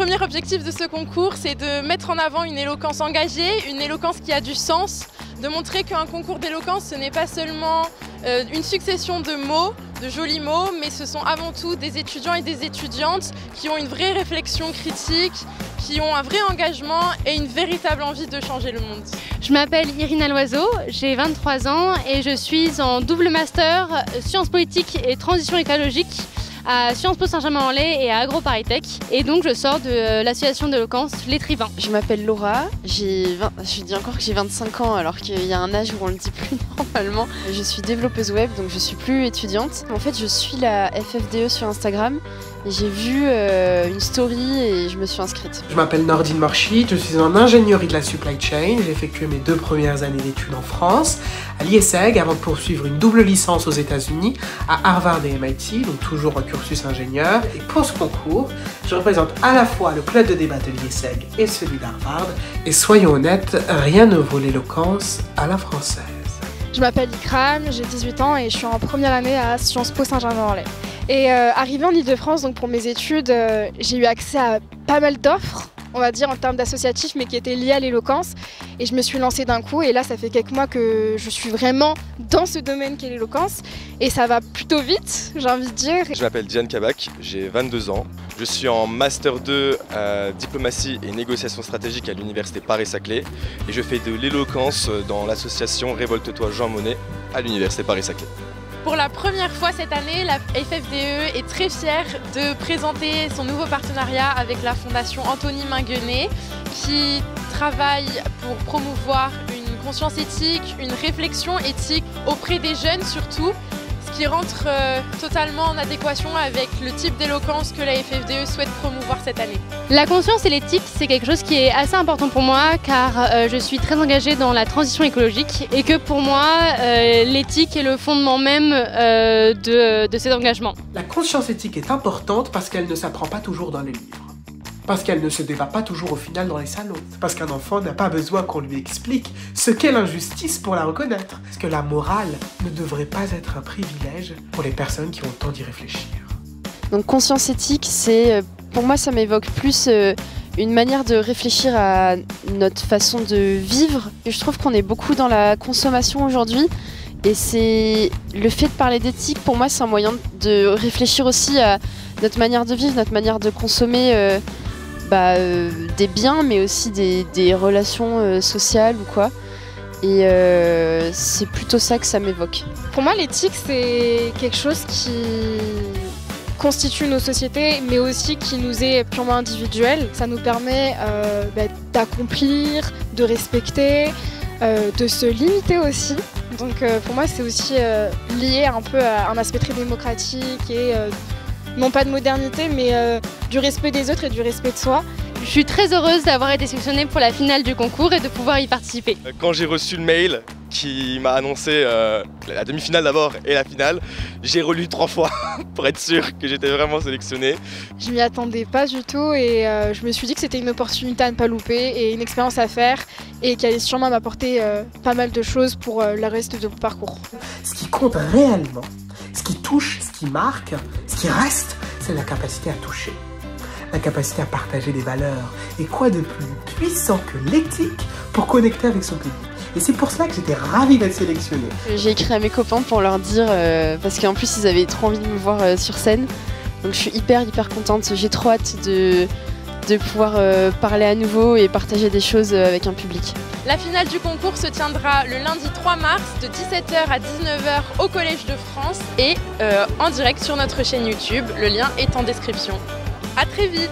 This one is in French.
premier objectif de ce concours, c'est de mettre en avant une éloquence engagée, une éloquence qui a du sens, de montrer qu'un concours d'éloquence, ce n'est pas seulement une succession de mots, de jolis mots, mais ce sont avant tout des étudiants et des étudiantes qui ont une vraie réflexion critique, qui ont un vrai engagement et une véritable envie de changer le monde. Je m'appelle Irina Loiseau, j'ai 23 ans et je suis en double master sciences politiques et transition écologique à Sciences Po Saint-Germain-en-Laye et à AgroParisTech. Et donc je sors de l'association d'éloquence Les Tribuns. Je m'appelle Laura, je dis encore que j'ai 25 ans alors qu'il y a un âge où on le dit plus normalement. Je suis développeuse web, donc je suis plus étudiante. En fait, je suis la FFDE sur Instagram et j'ai vu une story et je me suis inscrite. Je m'appelle Nordine Morchid, je suis en ingénierie de la supply chain. J'ai effectué mes 2 premières années d'études en France, à l'IESEG, avant de poursuivre une double licence aux États-Unis, à Harvard et MIT, donc toujours un cursus ingénieur. Et pour ce concours, je représente à la fois le club de débat de l'IESEG et celui d'Harvard. Et soyons honnêtes, rien ne vaut l'éloquence à la française. Je m'appelle Ikram, j'ai 18 ans et je suis en première année à Sciences Po Saint-Germain-en-Laye. Et arrivée en Ile-de-France, donc pour mes études, j'ai eu accès à pas mal d'offres, on va dire en termes d'associatifs, mais qui étaient liés à l'éloquence. Et je me suis lancée d'un coup, et là ça fait quelques mois que je suis vraiment dans ce domaine qu'est l'éloquence. Et ça va plutôt vite, j'ai envie de dire. Je m'appelle Diane Kabak, j'ai 22 ans. Je suis en Master 2 diplomatie et négociation stratégique à l'Université Paris-Saclay. Et je fais de l'éloquence dans l'association Révolte-toi Jean Monnet à l'Université Paris-Saclay. Pour la première fois cette année, la FFDE est très fière de présenter son nouveau partenariat avec la Fondation Anthony Minguenet qui travaille pour promouvoir une conscience éthique, une réflexion éthique auprès des jeunes surtout, ce qui rentre totalement en adéquation avec le type d'éloquence que la FFDE souhaite promouvoir cette année. La conscience et l'éthique, c'est quelque chose qui est assez important pour moi car je suis très engagée dans la transition écologique et que pour moi, l'éthique est le fondement même de cet engagement. La conscience éthique est importante parce qu'elle ne s'apprend pas toujours dans les livres. Parce qu'elle ne se débat pas toujours au final dans les salons. Parce qu'un enfant n'a pas besoin qu'on lui explique ce qu'est l'injustice pour la reconnaître. Parce que la morale ne devrait pas être un privilège pour les personnes qui ont le temps d'y réfléchir. Donc conscience éthique, pour moi ça m'évoque plus une manière de réfléchir à notre façon de vivre. Je trouve qu'on est beaucoup dans la consommation aujourd'hui. Et c'est le fait de parler d'éthique, pour moi c'est un moyen de réfléchir aussi à notre manière de vivre, notre manière de consommer des biens, mais aussi des relations sociales ou quoi. Et c'est plutôt ça que ça m'évoque. Pour moi, l'éthique, c'est quelque chose qui constitue nos sociétés, mais aussi qui nous est purement individuel. Ça nous permet d'accomplir, de respecter, de se limiter aussi. Donc pour moi, c'est aussi lié un peu à un aspect très démocratique et non pas de modernité, mais du respect des autres et du respect de soi. Je suis très heureuse d'avoir été sélectionnée pour la finale du concours et de pouvoir y participer. Quand j'ai reçu le mail qui m'a annoncé la demi-finale d'abord et la finale, j'ai relu 3 fois pour être sûr que j'étais vraiment sélectionnée. Je m'y attendais pas du tout et je me suis dit que c'était une opportunité à ne pas louper et une expérience à faire et qui allait sûrement m'apporter pas mal de choses pour le reste de mon parcours. Ce qui compte réellement, ce qui touche, ce qui marque, ce qui reste, c'est la capacité à toucher. La capacité à partager des valeurs. Et quoi de plus puissant que l'éthique pour connecter avec son public. Et c'est pour ça que j'étais ravie d'être sélectionnée. J'ai écrit à mes copains pour leur dire, parce qu'en plus ils avaient trop envie de me voir sur scène. Donc je suis hyper contente, j'ai trop hâte de pouvoir parler à nouveau et partager des choses avec un public. La finale du concours se tiendra le lundi 3 mars de 17 h à 19 h au Collège de France et en direct sur notre chaîne YouTube. Le lien est en description. À très vite!